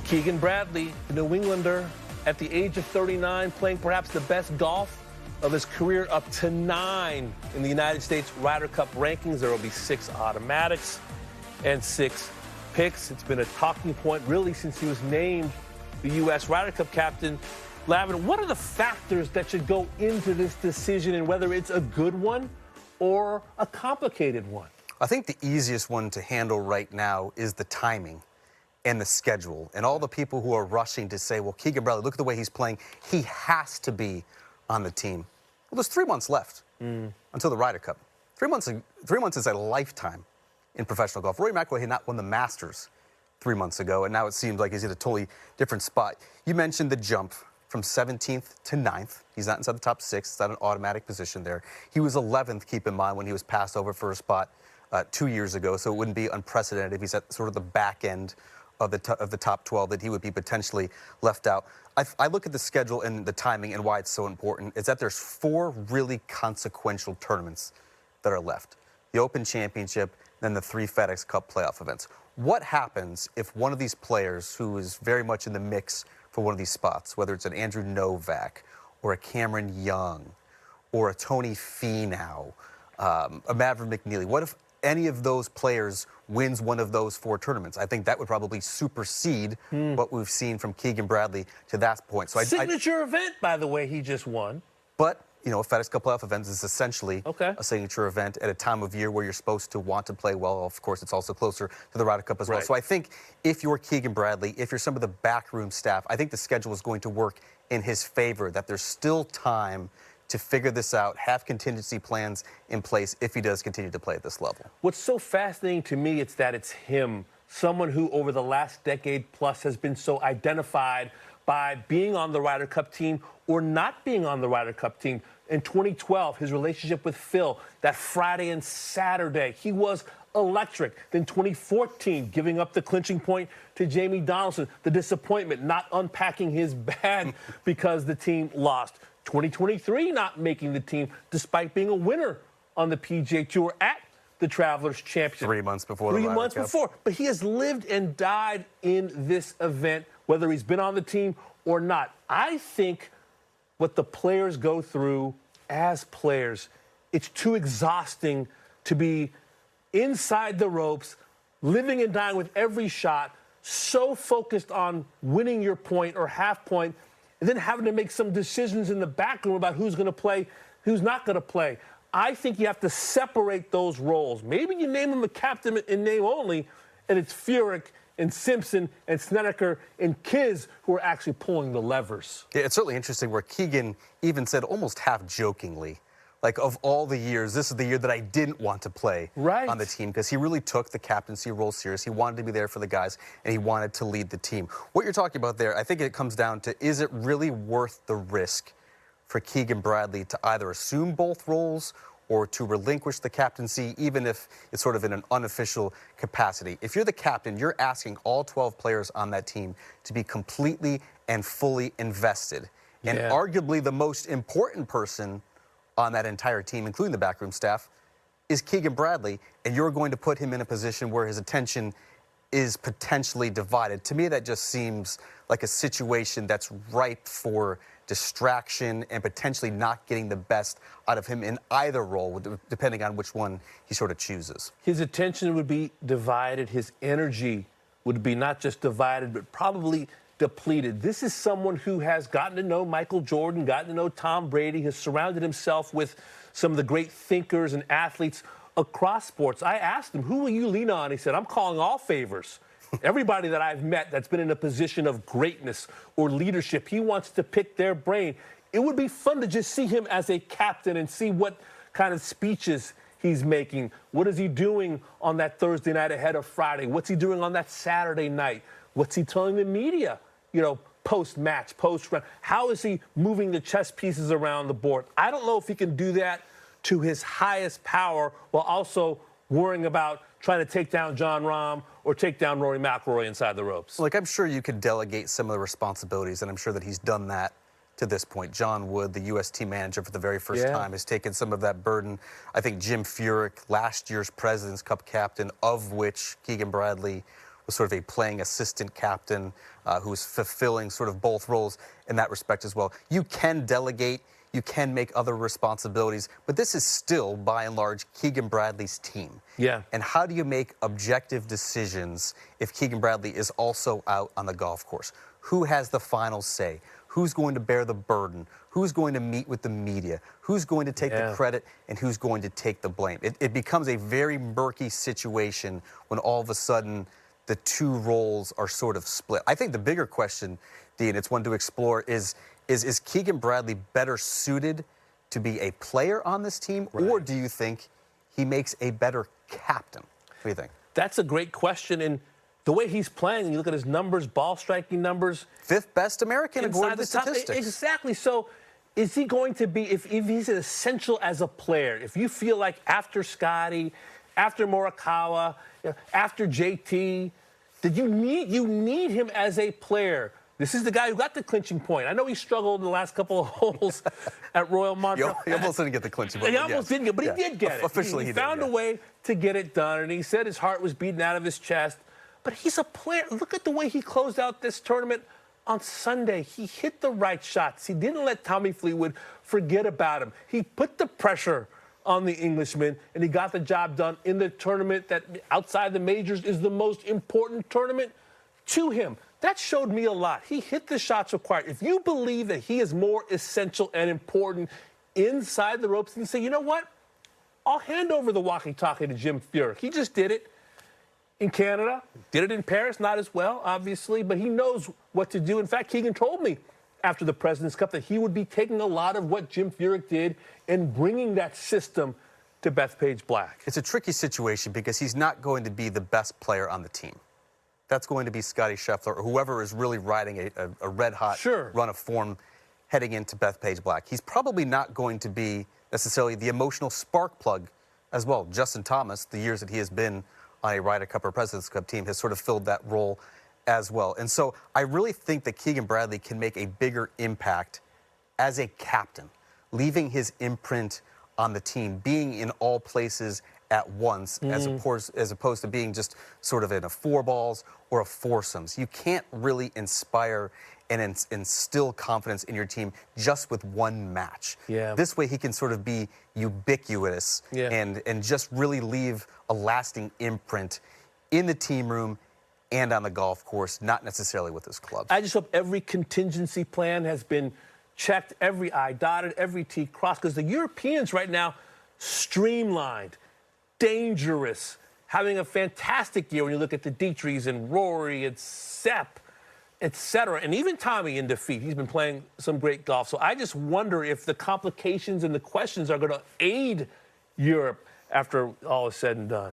Keegan Bradley, the New Englander, at the age of 39, playing perhaps the best golf of his career, up to 9 in the United States Ryder Cup rankings. There will be 6 automatics and 6 picks. It's been a talking point really since he was named the U.S. Ryder Cup captain. Lavner, what are the factors that should go into this decision and whether it's a good one or a complicated one? I think the easiest one to handle right now is the timing and the schedule. And all the people who are rushing to say, well, Keegan Bradley, look at the way he's playing. He has to be on the team. Well, there's 3 months left until the Ryder Cup. 3 months is a lifetime in professional golf. Rory McIlroy had not won the Masters 3 months ago, and now it seems like he's in a totally different spot. You mentioned the jump from 17th to 9th. He's not inside the top 6. It's not an automatic position there. He was 11th, keep in mind, when he was passed over for a spot 2 years ago, so it wouldn't be unprecedented if he's at sort of the back end of the top 12 that he would be potentially left out. I look at the schedule and the timing and why it's so important is that there's 4 really consequential tournaments that are left. The Open Championship, then the 3 FedEx Cup playoff events. What happens if one of these players who is very much in the mix for one of these spots, whether it's an Andrew Novak or a Cameron Young or a Tony Finau, a Maverick McNeely, what if any of those players wins one of those 4 tournaments? I think that would probably supersede what we've seen from Keegan Bradley to that point. So Signature event, by the way, he just won. But, you know, a FedEx Cup playoff event is essentially a signature event at a time of year where you're supposed to want to play well. Of course, it's also closer to the Ryder Cup as well. So I think if you're Keegan Bradley, if you're some of the backroom staff, I think the schedule is going to work in his favor, that there's still time to figure this out, have contingency plans in place if he does continue to play at this level. What's so fascinating to me is that it's him, someone who over the last decade plus has been so identified by being on the Ryder Cup team or not being on the Ryder Cup team. In 2012, his relationship with Phil, that Friday and Saturday, he was electric. Then 2014, giving up the clinching point to Jamie Donaldson, the disappointment, not unpacking his bag because the team lost. 2023 not making the team despite being a winner on the PGA Tour at the Travelers Championship. 3 months before the Ryder Cup. 3 months before. But he has lived and died in this event, whether he's been on the team or not. I think what the players go through as players, it's too exhausting to be inside the ropes, living and dying with every shot, so focused on winning your point or half point, and then having to make some decisions in the back room about who's going to play, who's not going to play. I think you have to separate those roles. Maybe you name him a captain in name only, and it's Furyk and Simpson and Snedeker and Kiz who are actually pulling the levers. Yeah, it's certainly interesting where Keegan even said almost half jokingly, like, of all the years, this is the year that I didn't want to play on the team, because he really took the captaincy role serious. He wanted to be there for the guys, and he wanted to lead the team. What you're talking about there, I think it comes down to, is it really worth the risk for Keegan Bradley to either assume both roles or to relinquish the captaincy, even if it's sort of in an unofficial capacity? If you're the captain, you're asking all 12 players on that team to be completely and fully invested. And arguably the most important person on that entire team, including the backroom staff, is Keegan Bradley, and you're going to put him in a position where his attention is potentially divided. To me, that just seems like a situation that's ripe for distraction and potentially not getting the best out of him in either role, depending on which one he sort of chooses. His attention would be divided. His energy would be not just divided, but probably depleted. This is someone who has gotten to know Michael Jordan, gotten to know Tom Brady, has surrounded himself with some of the great thinkers and athletes across sports. I asked him, who will you lean on? He said, I'm calling all favors. Everybody that I've met that's been in a position of greatness or leadership, he wants to pick their brain. It would be fun to just see him as a captain and see what kind of speeches he's making. What is he doing on that Thursday night ahead of Friday? What's he doing on that Saturday night? What's he telling the media, you know, post-match, post-round? How is he moving the chess pieces around the board? I don't know if he can do that to his highest power while also worrying about trying to take down Jon Rahm or take down Rory McIlroy inside the ropes. Like, I'm sure you could delegate some of the responsibilities, and I'm sure that he's done that to this point. John Wood, the U.S. team manager for the very first time, has taken some of that burden. I think Jim Furyk, last year's President's Cup captain, of which Keegan Bradley was sort of a playing assistant captain who was fulfilling sort of both roles in that respect as well. You can delegate, you can make other responsibilities, but this is still, by and large, Keegan Bradley's team. Yeah. And how do you make objective decisions if Keegan Bradley is also out on the golf course? Who has the final say? Who's going to bear the burden? Who's going to meet with the media? Who's going to take the credit and who's going to take the blame? It becomes a very murky situation when all of a sudden the two roles are sort of split. I think the bigger question, Dean, it's one to explore, is Keegan Bradley better suited to be a player on this team, or do you think he makes a better captain? What do you think? That's a great question, and the way he's playing, you look at his numbers, ball striking numbers. 5th best American according to the statistics. Exactly. So is he going to be, if he's essential as a player, if you feel like after Scotty, after Morikawa, after JT, that you need him as a player. This is the guy who got the clinching point. I know he struggled in the last couple of holes at Royal Montreal. He almost didn't get the clinching point. He almost didn't get, but he did get it. Officially, he did, found a way to get it done, and he said his heart was beating out of his chest. But he's a player. Look at the way he closed out this tournament on Sunday. He hit the right shots. He didn't let Tommy Fleetwood forget about him. He put the pressure on the Englishman, and he got the job done in the tournament that, outside the majors, is the most important tournament to him. That showed me a lot. He hit the shots required. If you believe that he is more essential and important inside the ropes, and say, you know what? I'll hand over the walkie-talkie to Jim Furyk. He just did it in Canada, did it in Paris, not as well, obviously, but he knows what to do. In fact, Keegan told me after the President's Cup that he would be taking a lot of what Jim Furyk did and bringing that system to Bethpage Black. It's a tricky situation because he's not going to be the best player on the team. That's going to be Scotty Scheffler or whoever is really riding a red-hot run of form heading into Bethpage Black. He's probably not going to be necessarily the emotional spark plug as well. Justin Thomas, the years that he has been on a Ryder Cup or President's Cup team, has sort of filled that role as well. And so I really think that Keegan Bradley can make a bigger impact as a captain, leaving his imprint on the team, being in all places at once, as opposed to being just sort of in a four balls or a foursomes. You can't really inspire and instill confidence in your team just with one match. This way he can sort of be ubiquitous and just really leave a lasting imprint in the team room and on the golf course, not necessarily with his clubs. I just hope every contingency plan has been checked, every I dotted, every T crossed, because the Europeans right now, streamlined, dangerous, having a fantastic year when you look at the Dietrichs and Rory and Sepp, etc., and even Tommy in defeat. He's been playing some great golf. So I just wonder if the complications and the questions are going to aid Europe after all is said and done.